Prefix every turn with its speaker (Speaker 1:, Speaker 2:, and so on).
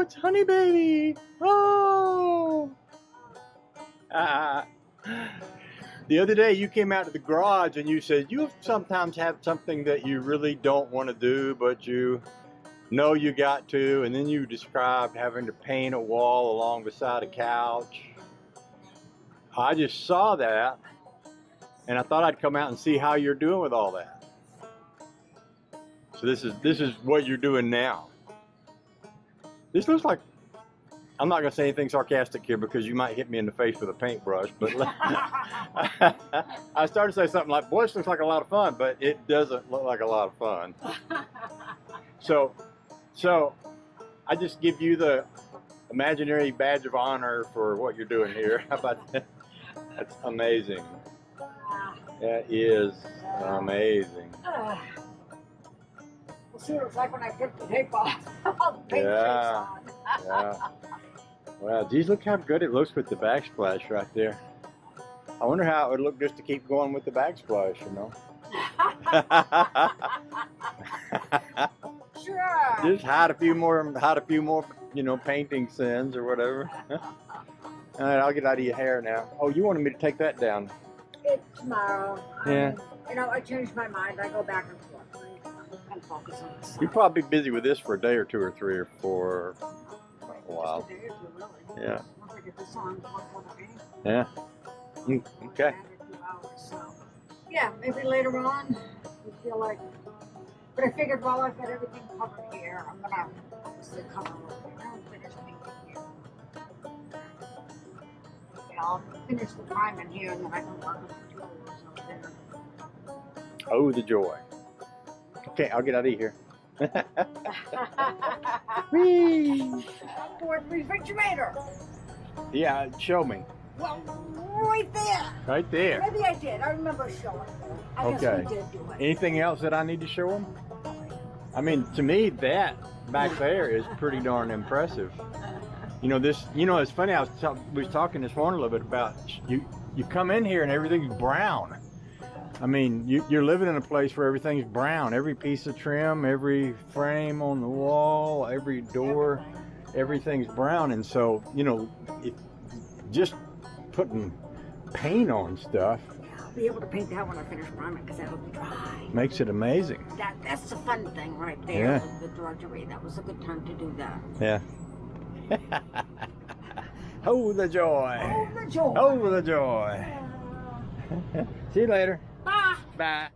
Speaker 1: it's Honey Baby. Oh. The other day you came out to the garage and you said you sometimes have something that you really don't want to do, but you know you got to, and then you described having to paint a wall along beside a couch. I just saw that and I thought I'd come out and see how you're doing with all that. So this is what you're doing now. This looks like, I'm not gonna say anything sarcastic here because you might hit me in the face with a paintbrush, but I started to say something like, boy, this looks like a lot of fun, but it doesn't look like a lot of fun. So I just give you the imaginary badge of honor for what you're doing here. How about that? That's amazing. That is amazing.
Speaker 2: We'll see what it's like when I take the tape off. All the paint
Speaker 1: Yeah.
Speaker 2: on.
Speaker 1: Yeah. Wow, geez, look how good it looks with the backsplash right there. I wonder how it would look just to keep going with the backsplash, you know?
Speaker 2: Sure.
Speaker 1: Just hide a few more, you know, painting sins or whatever. All right, I'll get out of your hair now. Oh, you wanted me to take that down?
Speaker 2: It's tomorrow.
Speaker 1: Yeah.
Speaker 2: You know, I changed my mind. I go back and forth. I focus on the sun.
Speaker 1: You'll probably be busy with this for a day or two or three or four. Wow.
Speaker 2: Just a day or two, really.
Speaker 1: Yeah.
Speaker 2: Once I get this on, one more day.
Speaker 1: Yeah. Okay.
Speaker 2: Add a few hours, so. Yeah, maybe later on, we feel like. But I figured while I've got everything covered here, I'm gonna obviously cover a little bit. I'll finish painting here. Yeah, I'll finish the priming here, and then I can work on the tools up there.
Speaker 1: Oh, the joy. Okay, I'll get out of here. Whee!
Speaker 2: Fourth refrigerator.
Speaker 1: Yeah, show me.
Speaker 2: Well, right there.
Speaker 1: Right there.
Speaker 2: Maybe I did. I remember showing it. I guess
Speaker 1: Okay.
Speaker 2: we did do it.
Speaker 1: Anything else that I need to show them? I mean, to me, that back there is pretty darn impressive. You know, this. You know, it's funny. We was talking this morning a little bit about you. You come in here and everything's brown. I mean, you're living in a place where everything's brown. Every piece of trim, every frame on the wall, every door, everything's brown. And so, you know, just putting paint on stuff
Speaker 2: I'll be able to paint that when I finish priming because that'll be dry.
Speaker 1: makes it amazing.
Speaker 2: That's the fun thing right there
Speaker 1: Yeah.
Speaker 2: with the drudgery. That was a good time to do that.
Speaker 1: Yeah. Oh, the joy.
Speaker 2: Oh, the joy.
Speaker 1: Oh, the joy. See you later.
Speaker 2: Bye.
Speaker 1: Bye.